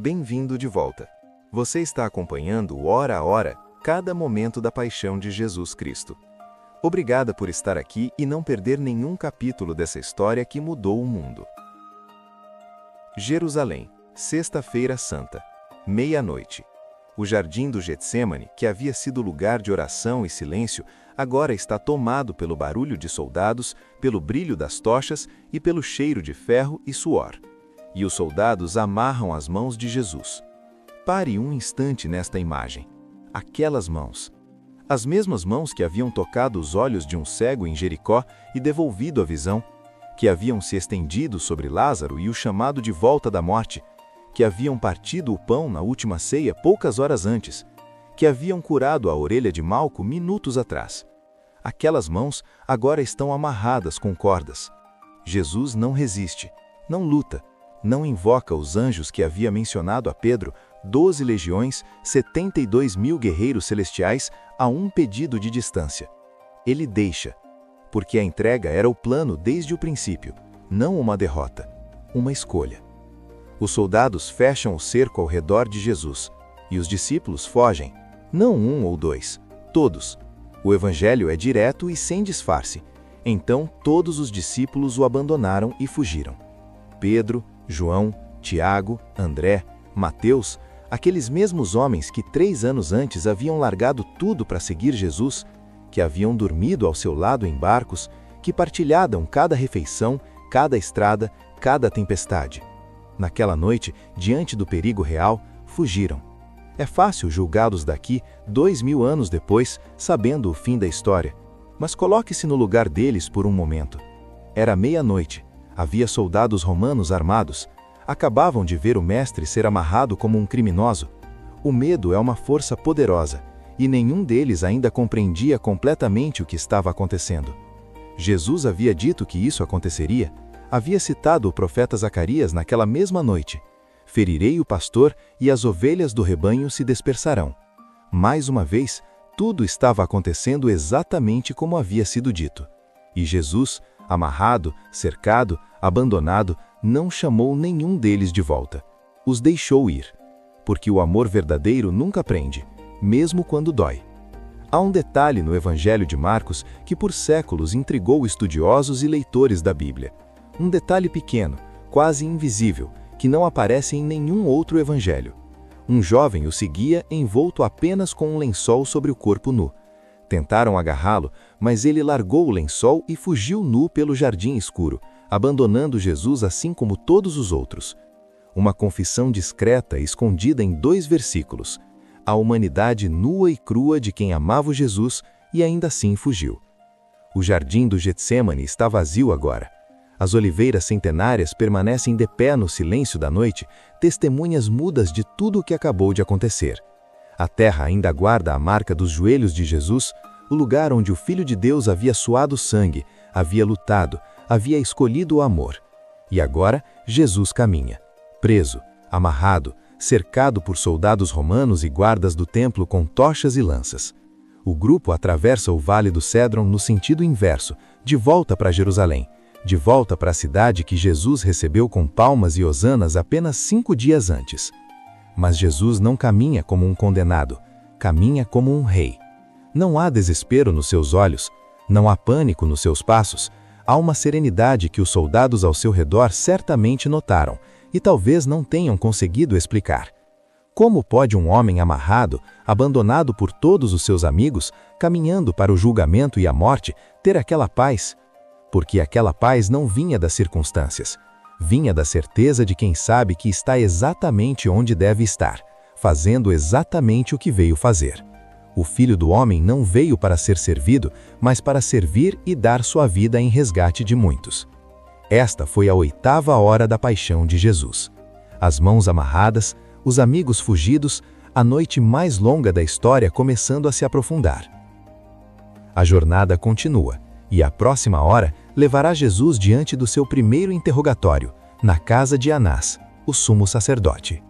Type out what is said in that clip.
Bem-vindo de volta. Você está acompanhando hora a hora cada momento da paixão de Jesus Cristo. Obrigada por estar aqui e não perder nenhum capítulo dessa história que mudou o mundo. Jerusalém, Sexta-feira Santa, meia-noite. O jardim do Getsêmani, que havia sido lugar de oração e silêncio, agora está tomado pelo barulho de soldados, pelo brilho das tochas e pelo cheiro de ferro e suor. E os soldados amarram as mãos de Jesus. Pare um instante nesta imagem. Aquelas mãos. As mesmas mãos que haviam tocado os olhos de um cego em Jericó e devolvido a visão, que haviam se estendido sobre Lázaro e o chamado de volta da morte, que haviam partido o pão na última ceia poucas horas antes, que haviam curado a orelha de Malco minutos atrás. Aquelas mãos agora estão amarradas com cordas. Jesus não resiste, não luta, não invoca os anjos que havia mencionado a Pedro, 12 legiões, 72.000 guerreiros celestiais a um pedido de distância. Ele deixa, porque a entrega era o plano desde o princípio, não uma derrota, uma escolha. Os soldados fecham o cerco ao redor de Jesus, e os discípulos fogem, não um ou dois, todos. O evangelho é direto e sem disfarce. Então todos os discípulos o abandonaram e fugiram. Pedro, João, Tiago, André, Mateus, aqueles mesmos homens que 3 anos antes haviam largado tudo para seguir Jesus, que haviam dormido ao seu lado em barcos, que partilhavam cada refeição, cada estrada, cada tempestade. Naquela noite, diante do perigo real, fugiram. É fácil julgá-los daqui, 2000 anos depois, sabendo o fim da história. Mas coloque-se no lugar deles por um momento. Era meia-noite, havia soldados romanos armados. Acabavam de ver o mestre ser amarrado como um criminoso. O medo é uma força poderosa, e nenhum deles ainda compreendia completamente o que estava acontecendo. Jesus havia dito que isso aconteceria. Havia citado o profeta Zacarias naquela mesma noite. Ferirei o pastor e as ovelhas do rebanho se dispersarão. Mais uma vez, tudo estava acontecendo exatamente como havia sido dito. E Jesus, amarrado, cercado, abandonado, não chamou nenhum deles de volta. Os deixou ir. Porque o amor verdadeiro nunca prende, mesmo quando dói. Há um detalhe no Evangelho de Marcos que por séculos intrigou estudiosos e leitores da Bíblia. Um detalhe pequeno, quase invisível, que não aparece em nenhum outro evangelho. Um jovem o seguia envolto apenas com um lençol sobre o corpo nu. Tentaram agarrá-lo, mas ele largou o lençol e fugiu nu pelo jardim escuro, abandonando Jesus assim como todos os outros. Uma confissão discreta escondida em 2 versículos. A humanidade nua e crua de quem amava Jesus e ainda assim fugiu. O jardim do Getsêmani está vazio agora. As oliveiras centenárias permanecem de pé no silêncio da noite, testemunhas mudas de tudo o que acabou de acontecer. A terra ainda guarda a marca dos joelhos de Jesus, o lugar onde o Filho de Deus havia suado sangue, havia lutado, havia escolhido o amor. E agora Jesus caminha, preso, amarrado, cercado por soldados romanos e guardas do templo com tochas e lanças. O grupo atravessa o Vale do Cédron no sentido inverso, de volta para Jerusalém. De volta para a cidade que Jesus recebeu com palmas e hosanas apenas 5 dias antes. Mas Jesus não caminha como um condenado, caminha como um rei. Não há desespero nos seus olhos, não há pânico nos seus passos, há uma serenidade que os soldados ao seu redor certamente notaram e talvez não tenham conseguido explicar. Como pode um homem amarrado, abandonado por todos os seus amigos, caminhando para o julgamento e a morte, ter aquela paz? Porque aquela paz não vinha das circunstâncias, vinha da certeza de quem sabe que está exatamente onde deve estar, fazendo exatamente o que veio fazer. O Filho do Homem não veio para ser servido, mas para servir e dar sua vida em resgate de muitos. Esta foi a 8ª hora da paixão de Jesus. As mãos amarradas, os amigos fugidos, a noite mais longa da história começando a se aprofundar. A jornada continua. E a próxima hora levará Jesus diante do seu primeiro interrogatório, na casa de Anás, o sumo sacerdote.